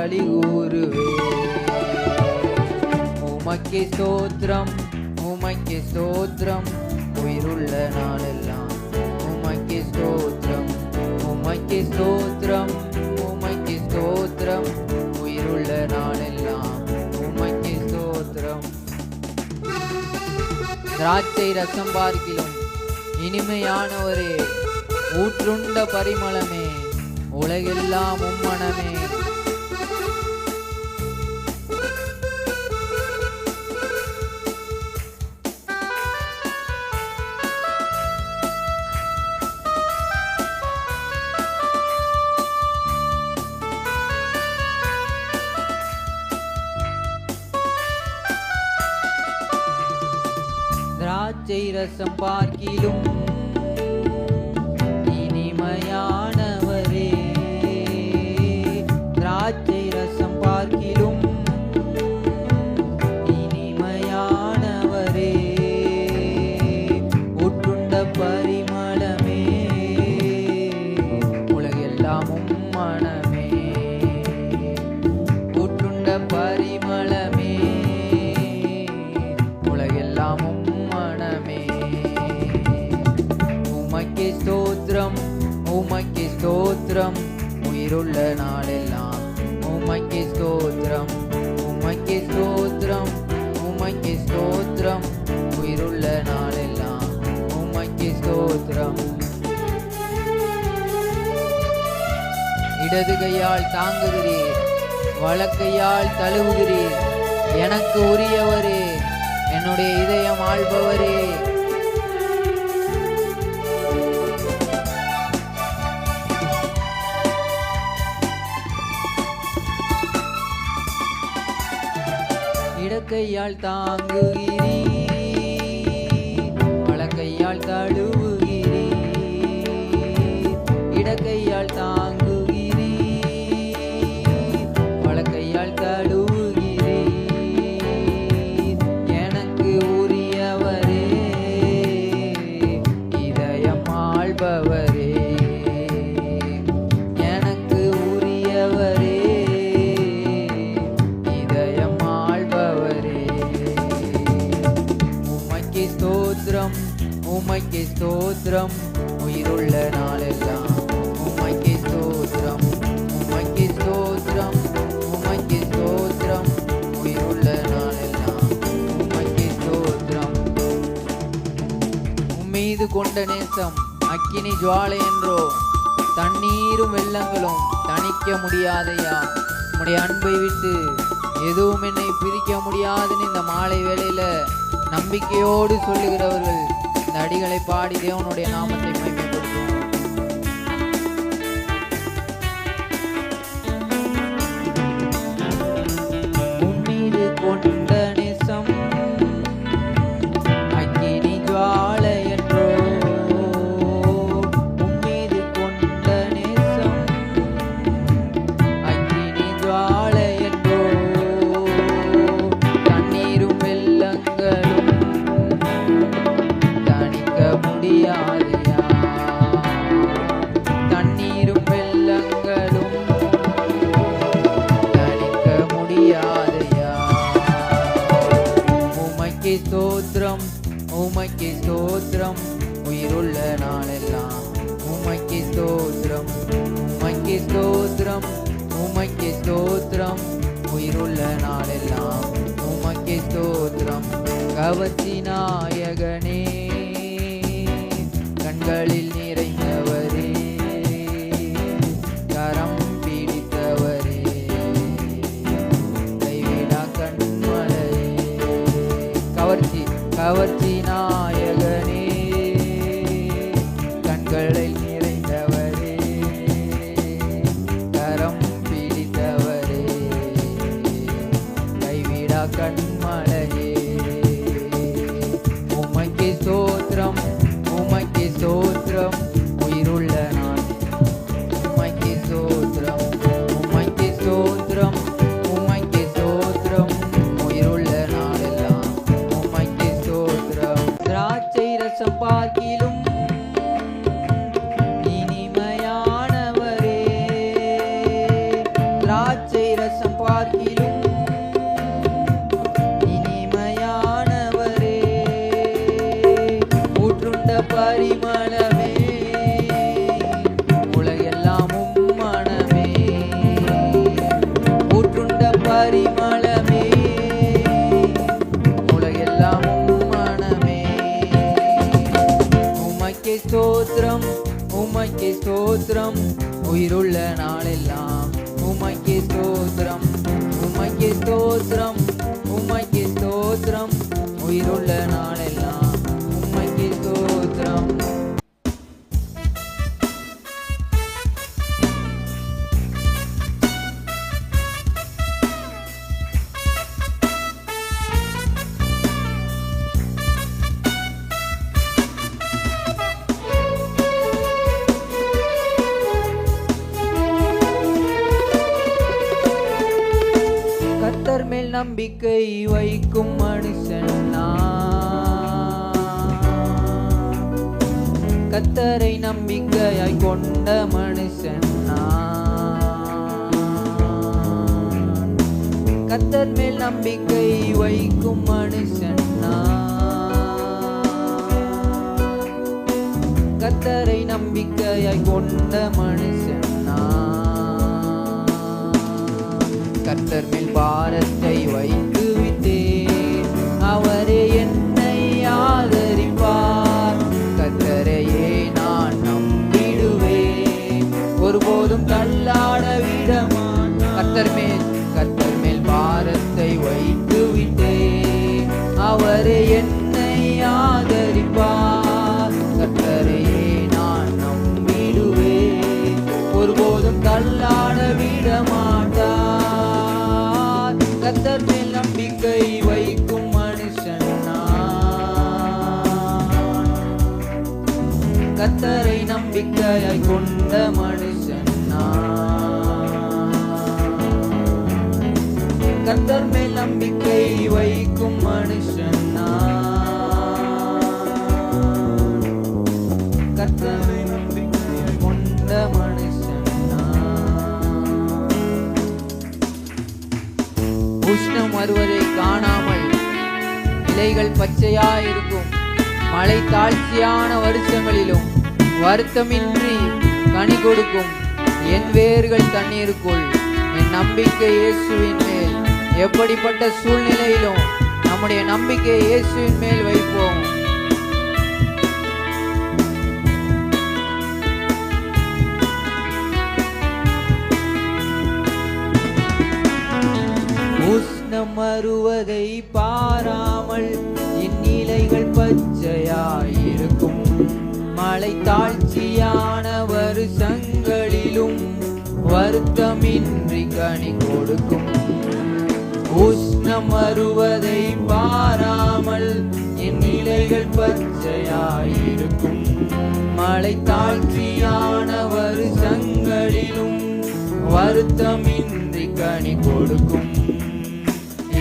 களி கூறுவே. உமக்கே ஸ்தோத்திரம், உமக்கே ஸ்தோத்திரம், உயிருள்ள நாளெல்லாம் உமக்கே ஸ்தோத்திரம், உமக்கே ஸ்தோத்திரம், உமக்கே ஸ்தோத்திரம், உயிருள்ள நாளெல்லாம் உமக்கே ஸ்தோத்திரம். திராட்சை ரசம் பார்க்கிலும் இனிமையானவரே, ஊற்றுண்ட பரிமளமே, உலகெல்லாம் உம்மனமே. திராட்சை ரசம் பார்க்கிலும் இனிமையானவரே, திராட்சை ரசம் பார்க்கிலும் இனிமையானவரே, ஊற்றுண்ட பரிமளமே, உலகெல்லாம் உம்மனமே. ஊற்றுண்ட பரிமளமே, உலகெல்லாம் உம்மனமே. உமக்கே ஸ்தோத்திரம், உமக்கே ஸ்தோத்திரம், உயிருள்ள நாளெல்லாம் உமக்கே ஸ்தோத்திரம், உமக்கே ஸ்தோத்திரம், உமக்கே ஸ்தோத்திரம், உயிருள்ள நாளெல்லாம் உமக்கே ஸ்தோத்திரம். இடது கையால் தாங்குகிறீர், வலக்கையால் தழுவுகிறீர். எனக்கு உரியவரே, என்னுடைய இதயம் ஆள்பவரே. இடக்கையால் தாங்குகிறீர், வலக்கையால் தழுவுகிறீர். இடக்கையால் தாங்குகிறீர், வலக்கையால் தழுவுகிறீர். எனக்கு உரியவரே, இதயம் ஆள்பவரே. எனக்கு உரியவரே, இதயம் ஆள்பவரே. உமக்கே ஸ்தோத்திரம், உமக்கே ஸ்தோத்திரம், உயிருள்ள நாளெல்லாம் உமக்கே ஸ்தோத்திரம், உமக்கே ஸ்தோத்திரம், உமக்கே ஸ்தோத்திரம், உயிருள்ள நாளெல்லாம் உமக்கே ஸ்தோத்திரம். உம்மீது கொண்ட நேசம் அக்கினி ஜுவாலை என்றோ, தண்ணீரும் வெள்ளங்களும் தணிக்க முடியாதையா. உம்முடைய அன்பை விட்டு எதுவும் என்னை பிரிக்க முடியாதுன்னு இந்த மாலை வேளையில நம்பிக்கையோடு சொல்லுகிறவர்கள் இந்த அடிகளை பாடி தேவனுடைய நாமத்தை மகிமைப்படுத்துவோம். உம்மீது கொண்ட நேசம் அக்கினி ஜுவாலை என்றோ, உம்மீது கொண்ட நேசம் அக்கினி ஜுவாலை என்றோ, தண்ணீரும் வெள்ளங்களும் தணிக்க முடியாதையா. தண்ணீரும் வெள்ளங்களும் தணிக்க முடியாதையா. உமக்கே ஸ்தோத்திரம், உமக்கே ஸ்தோத்திரம், உயிருள்ள நாளெல்லாம் உமக்கே ஸ்தோத்திரம், உமக்கே ஸ்தோத்திரம், உமக்கே ஸ்தோத்திரம், உயிருள்ள நாளெல்லாம் உமக்கே ஸ்தோத்திரம். கவர்ச்சி நாயகனே, கண்களில் நிறைந்தவரே, கரம் பிடித்தவரே, கைவிடா கண்மலையே. கவர்ச்சி கவர்ச்சி நாயகனே, கண்களில் நிறைந்தவரே, கரம் பிடித்தவரே, கைவிடா கண்மலையே. உமக்கே ஸ்தோத்திரம், உமக்கே ஸ்தோத்திரம், நாளெல்லாம் உமக்கே ஸ்தோத்திரம், உமக்கே ஸ்தோத்திரம், உமக்கே ஸ்தோத்திரம். உயிருள்ள நாளெல்லாம் உமக்கே ஸ்தோத்திரம். கர்த்தர் மேல் நம்பிக்கை வைக்கும் மனுஷன் நான். கர்த்தரை நம்பிக்கையாய் கொண்ட மனுஷன் நான். கர்த்தர் மேல் நம்பிக்கை வைக்கும் மனுஷன் நான். கர்த்தரை நம்பிக்கையாய் கொண்ட மனுஷன் நான். கர்த்தர் மேல் பாரத்தை வைத்து விட்டேன், அவரே என்னை ஆதரிப்பார். கர்த்தரையே நான் நம்பிடுவேன், ஒருபோதும் தள்ளாட விடமாட்டார். கர்த்தர் மேல் பாரத்தை வைத்து விட்டேன், அவரே என்னை ஆதரிப்பார். கர்த்தரையே நான் நம்பிடுவேன், ஒருபோதும் தள்ளாட விடமாட்டார். கர்த்தர் மேல் நம்பிக்கை வைக்கும் மனுஷன் நான். கர்த்தரை நம்பிக்கையாய் கொண்ட மனுஷன் நான். கர்த்தர் மேல் நம்பிக்கை வைக்கும் மனுஷன் நான். கர்த்தரை நம்பிக்கையாய் கொண்ட மனுஷன் நான். உஷ்ணம் வருவதை காணாமல் இலைகள் பச்சையாயிருக்கும். மழை தாழ்ச்சியான வருஷங்களிலும் வருத்தமின்றி கனி கொடுக்கும். என் வேர்கள் தண்ணீருக்குள். என் நம்பிக்கை இயேசுவின் மேல். எப்படிப்பட்ட சூழ்நிலையிலும் நம்முடைய நம்பிக்கை இயேசுவின் மேல் வைப்போம். உஷ்ணம் வருவதை பாராமல் என் இலைகள் பச்சையாயிருக்கும். மழை தாழ்ச்சியான வருஷங்களிலும் வருத்தமின்றி கனி கொடுக்கும். உஷ்ணம் வருவதை பாராமல் என் இலைகள் பச்சையாயிருக்கும். மழை தாழ்ச்சியான வருஷங்களிலும் வருத்தமின்றி கனி கொடுக்கும்.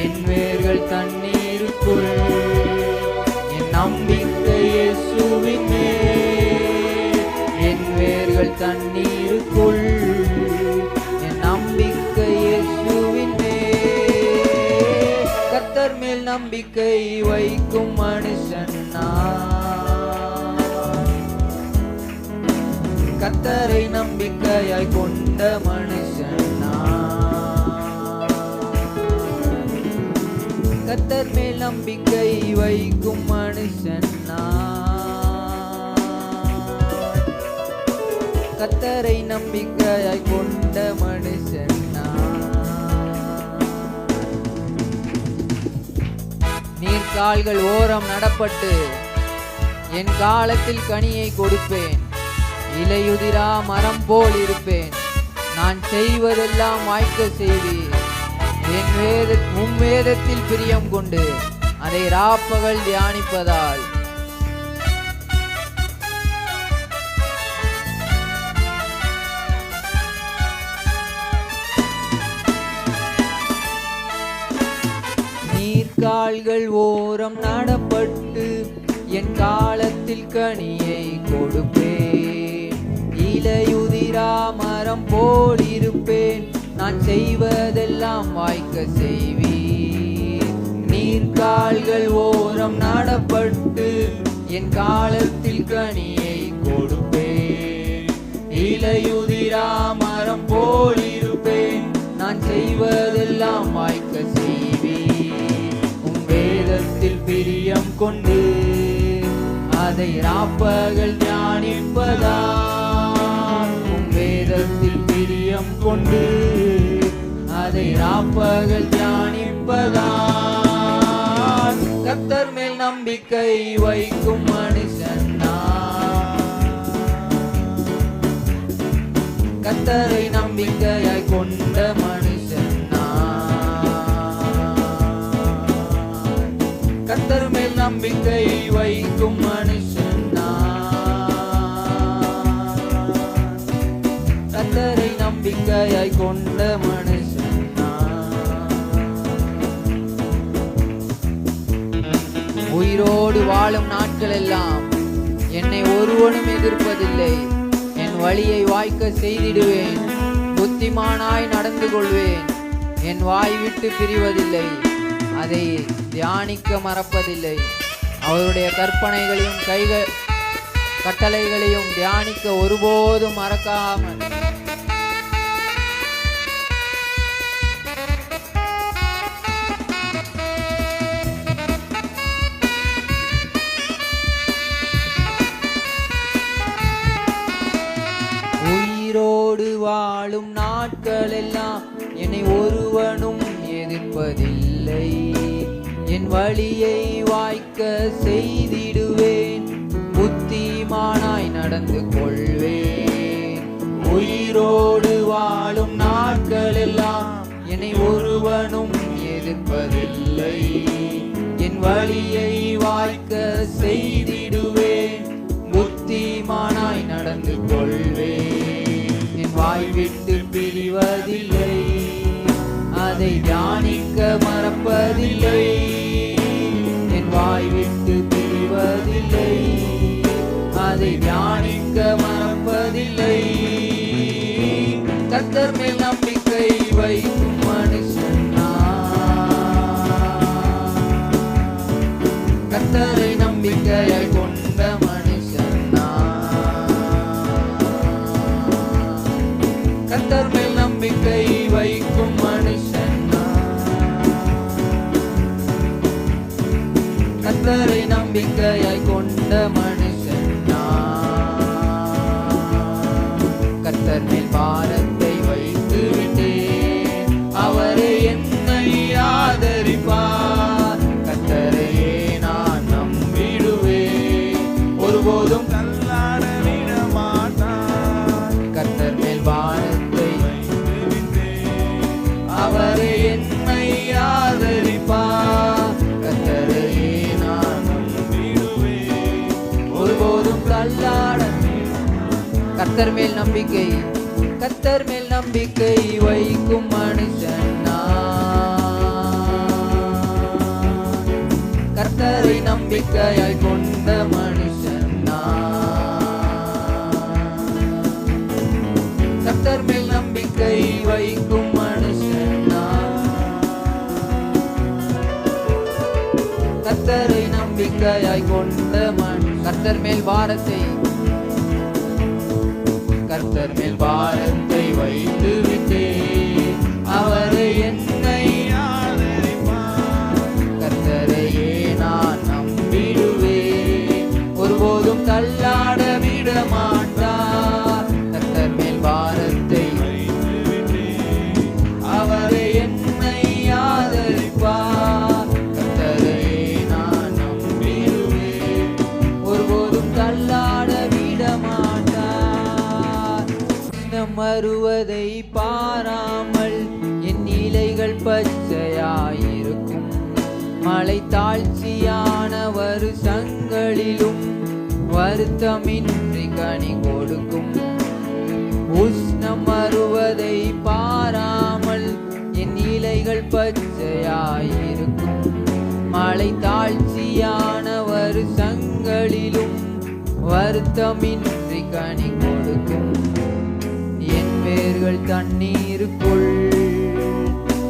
என் வேர்கள் தண்ணீருக்குள். என் நம்பிக்கை இயேசுவின் மேல். என் வேர்கள் தண்ணீருக்குள். என் நம்பிக்கை இயேசுவின் மேல். கர்த்தர் மேல் நம்பிக்கை வைக்கும் மனுஷன் நான். கர்த்தரை நம்பிக்கையாய் கொண்ட மனுஷன் நான். கர்த்தர் மேல் நம்பிக்கை வைக்கும் மனுஷன் நான். கர்த்தரை நம்பிக்கையாய் கொண்ட மனுஷன் நான். நீர்க்கால்கள் ஓரம் நடப்பட்டு என் காலத்தில் கனியை கொடுப்பேன். இலையுதிரா மரம் போல் இருப்பேன். நான் செய்வதெல்லாம் வாய்க்க செய்வீர். என் வேதத்தில் பிரியம் கொண்டு அதை ராப்பகல் தியானிப்பதால் நீர்க்கால்கள் ஓரம் நடப்பட்டு என் காலத்தில் கனியை கொடுப்பேன். இலையுதிரா மரம் போல் இருப்பேன். நான் செய்வதெல்லாம் வாய்க்க செய்வீர். நீர்க்கால்கள் ஓரம் நடப்பட்டு என் காலத்தில் கனியை கொடுப்பேன். இலையுதிரா மரம் போல் இருப்பேன். நான் செய்வதெல்லாம் வாய்க்க செய்வீர். உம் வேதத்தில் பிரியம் கொண்டு அதை ராப்பகல் தியானிப்பதால். உம் வேதத்தில் பிரியம் பிரியம் கொண்டு அதை ராப்பகல் தியானிப்பதான் கர்த்தர் மேல் நம்பிக்கை வைக்கும் மனுஷன் கர்த்தரை நம்பிக்கையாய் கொண்ட மனுஷன் கர்த்தர் மேல் நம்பிக்கை வைக்கும் மனுஷன் கர்த்தரை நம்பிக்கையாய் கொண்ட மனுஷன் உயிரோடு வாழும் நாட்கள் எல்லாம் என்னை ஒருவனும் எதிர்ப்பதில்லை. என் வழியை வாய்க்க செய்திடுவேன். புத்திமானாய் நடந்து கொள்வேன். என் வாய் விட்டு பிரிவதில்லை. அதை தியானிக்க மறப்பதில்லை. அவருடைய கற்பனைகளையும் கட்டளைகளையும் தியானிக்க ஒருபோதும் மறக்காமல் உயிரோடு வாழும் நாட்கள் எல்லாம் என்னை ஒருவனும் எதிர்ப்பதில்லை. என் வழியை வாய்க்க செய்திடுவேன். புத்திமானாய் நடந்து கொள்வேன். உயிரோடு வாழும் நாட்கள் எல்லாம் என்னை ஒருவனும் எதிர்ப்பதில்லை. என் வழியை வாய்க்க செய்திடுவேன். புத்திமானாய் நடந்து கொள்வேன். என் வாய் விட்டு பிரிவதில்லை. அதை தியானிக்க மறப்பதில்லை. என் வாய் விட்டு பிரிவதில்லை. அதை தியானிக்க மறப்பதில்லை. கர்த்தர் மேல் நம்பிக்கை வைக்கும் மனுஷன் கர்த்தரை நம்பிக்கையாய் கொண்ட மனுஷன் கர்த்தர் மேல் நம்பிக்கை வைக்கும் மனுஷன் கர்த்தரை நம்பிக்கையாய் கொண்ட மனுஷன் கர்த்தர் மேல் பாரத்தை வைத்து விட்டேன். அவரே என்னை ஆதரிப்பார். கர்த்தரையே நான் நம்பிடுவேன். ஒருபோதும் தள்ளாட விட மாட்டார். கர்த்தர் மேல் பாரத்தை வைத்து விட்டேன். அவரே என்னை ஆதரிப்பார். கர்த்தரையே நான் நம்பிடுவேன். ஒருபோதும் தள்ளாட கர்த்தர் மேல் நம்பிக்கை கர்த்தர் மேல் நம்பிக்கை வைக்கும் மனுஷன் கர்த்தரை நம்பிக்கையாய் கொண்ட மனுஷன் கர்த்தர் மேல் நம்பிக்கை வைக்கும் மனுஷன் கர்த்தரை நம்பிக்கையாய் கொண்ட கர்த்தர் மேல் பாரத்தை கர்த்தர் மேல் பாரத்தை வைத்து விட்டேன். அவரை என்னை ஆதரிப்பார். கர்த்தரையே நான் நம்பிடுவேன். ஒருபோதும் தள்ளாட விட மாட்டார். கர்த்தர் மேல் பாரத்தை வைத்து விட்டேன். அவரை என்னை ஆதரிப்பார். கர்த்தரையே நான் நம்பிடுவேன். ஒருபோதும் தள்ளாட விட மாட்டார். மறுவதை பாராமல் என் இலைகள் பச்சையாயிருக்கும். மழை தாழ்ச்சியான வருஷங்களிலும் வருத்தமின்றி கனி கொடுக்கும். உஷ்ணம் வருவதை பாராமல் என் இலைகள் பச்சையாயிருக்கும். மழை தாழ்ச்சியான வருஷங்களிலும் வருத்தமின்றி கனி கொடுக்கும். வேர்கள் தண்ணீருக்குள்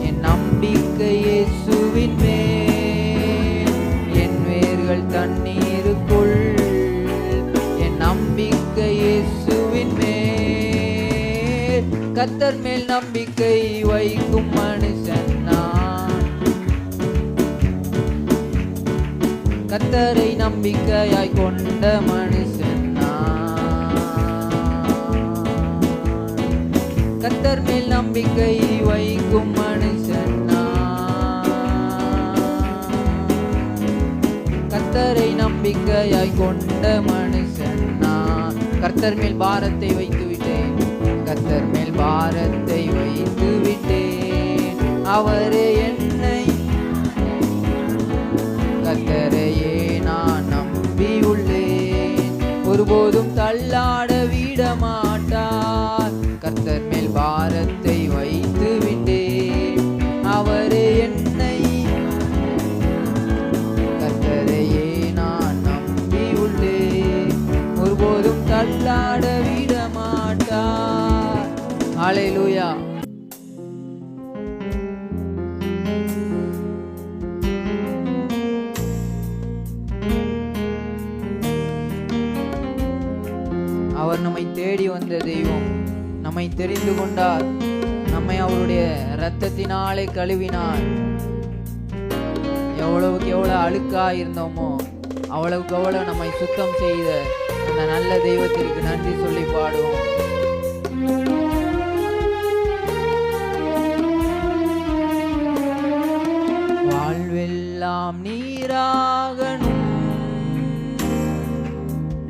என் நம்பிக்கை இயேசுவின் மேல். என் வேர்கள் தண்ணீருக்குள் என் நம்பிக்கை இயேசுவின் மேல். கர்த்தர் மேல் நம்பிக்கை வைக்கும் மனுஷன் கர்த்தரை நம்பிக்கையாய் கொண்ட மனுஷன் கர்த்தர் மேல் நம்பிக்கை வைக்கும் மனுஷன் கர்த்தரை நம்பிக்கையாய் கொண்ட மனுஷன் கர்த்தர் மேல் பாரத்தை வைத்து விட்டேன், கர்த்தர் மேல் பாரத்தை வைத்து விட்டேன். அவரே என்னை கர்த்தரையே நான் நம்பியுள்ளேன், ஒருபோதும் தள்ளாட விட மாட்டார். கர்த்தர் மேல் பாரத்தை வைத்து விட்டேன், அவரே என்னை கர்த்தரையே நான் நம்பியுள்ளேன், ஒருபோதும் தள்ளாட விட மாட்டார். ஹல்லேலூயா. அவர் நம்மை தேடி வந்த தெய்வம், நம்மை தெரிந்து கொண்டார், நம்மை அவருடைய இரத்தத்தினாலே கழுவினார். எவ்வளவுக்கு எவ்வளவு அழுக்கா இருந்தோமோ அவ்வளவுக்கு அவ்வளவு நம்மை சுத்தம் செய்த அந்த நல்ல தெய்வத்திற்கு நன்றி சொல்லி பாடுவோம். வாழ்வெல்லாம் நீராகணும்,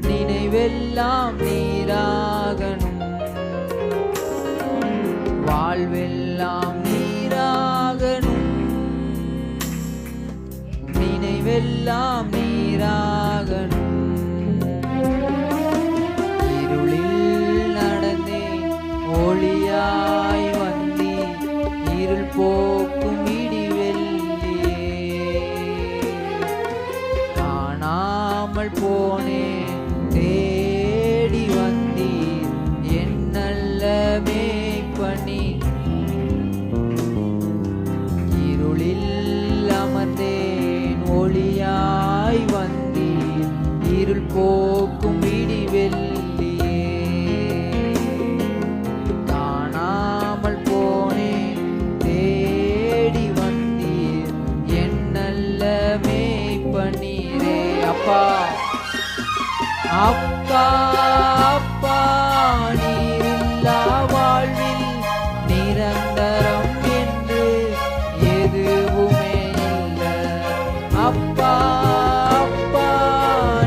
நினைவெல்லாம் நீராகணும், வாழ்வெல்லாம் நீராகணும், நினைவெல்லாம் நீராகணும். இருளில் நடந்தேன் ஒளியாய் வந்தீ, இருள் போக்கும் இடிவெள்ளியே, காணாமல் போனேன் தேடி வந்தீர் என் நல்ல மேய்ப்பனி. இருளில் அமர்ந்தேன் ஒளியாய் வந்தீர், இருள் போக்கும் இடிவெள்ளியே, காணாமல் போனேன் தேடி வந்தீர் என் நல்ல மேய்ப்பனீரே. அப்பா அப்பா அப்பா, நீரில்லா வாழ்வில் நிரந்தரம் என்று எதுவுமே இல்லை. அப்பா அப்பா,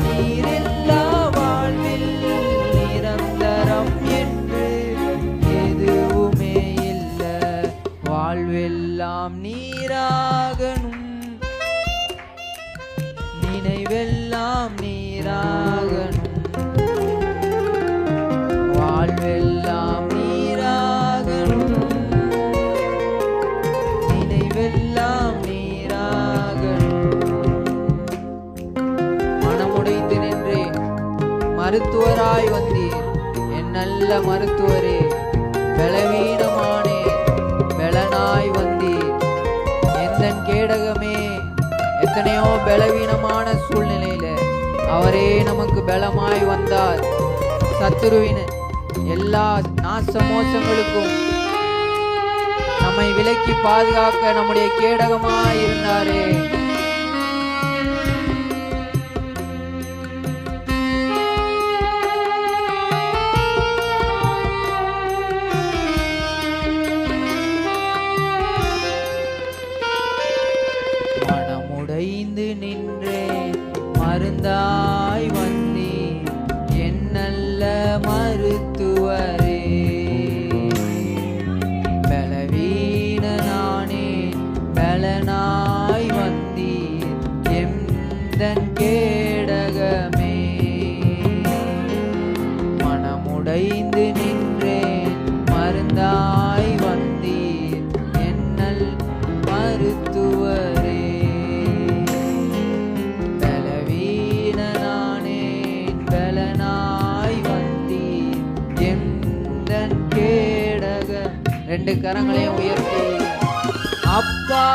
நீரில்லா வாழ்வில் நிரந்தரம் என்று எதுவுமே இல்லை. வாழ்வெல்லாம் நீராகணும், நினைவெல்லாம் நீராகணும், வாழ்வெல்லாம் நீராகணும், நினைவெல்லாம் நீராகணும். மனமுடைந்து நின்றேன், மருத்துவராய் வந்தீர் என் நல்ல மருத்துவரே. பலவீனமானேன், பலனாய் வந்தீர் எந்தன் கேடகமே. எத்தனையோ பலவீனமான சூழ்நிலையில அவரே நமக்கு பலமாய் வந்தார். சத்துருவின் எல்லா நாச மோசங்களுக்கும் நம்மை விலக்கி பாதுகாக்க நம்முடைய கேடகமாய் இருந்தாரே. மனமுடைந்து நின்றேன், மருந்தாய் வந்தீர் என் நல்ல மருத்துவரே. பலவீன நானே, பலனாய் வந்தீர் எந்தன் கேடகமே. மனமுடைந்து நின்றேன், மருந்தாய் வந்தீர் என் நல் மருத்துவரே. பலவீன நானே, பலனாய் வந்தீர் எந்தன் கேடக. ரெண்டு கரங்களையும் உயர்த்தி அப்பா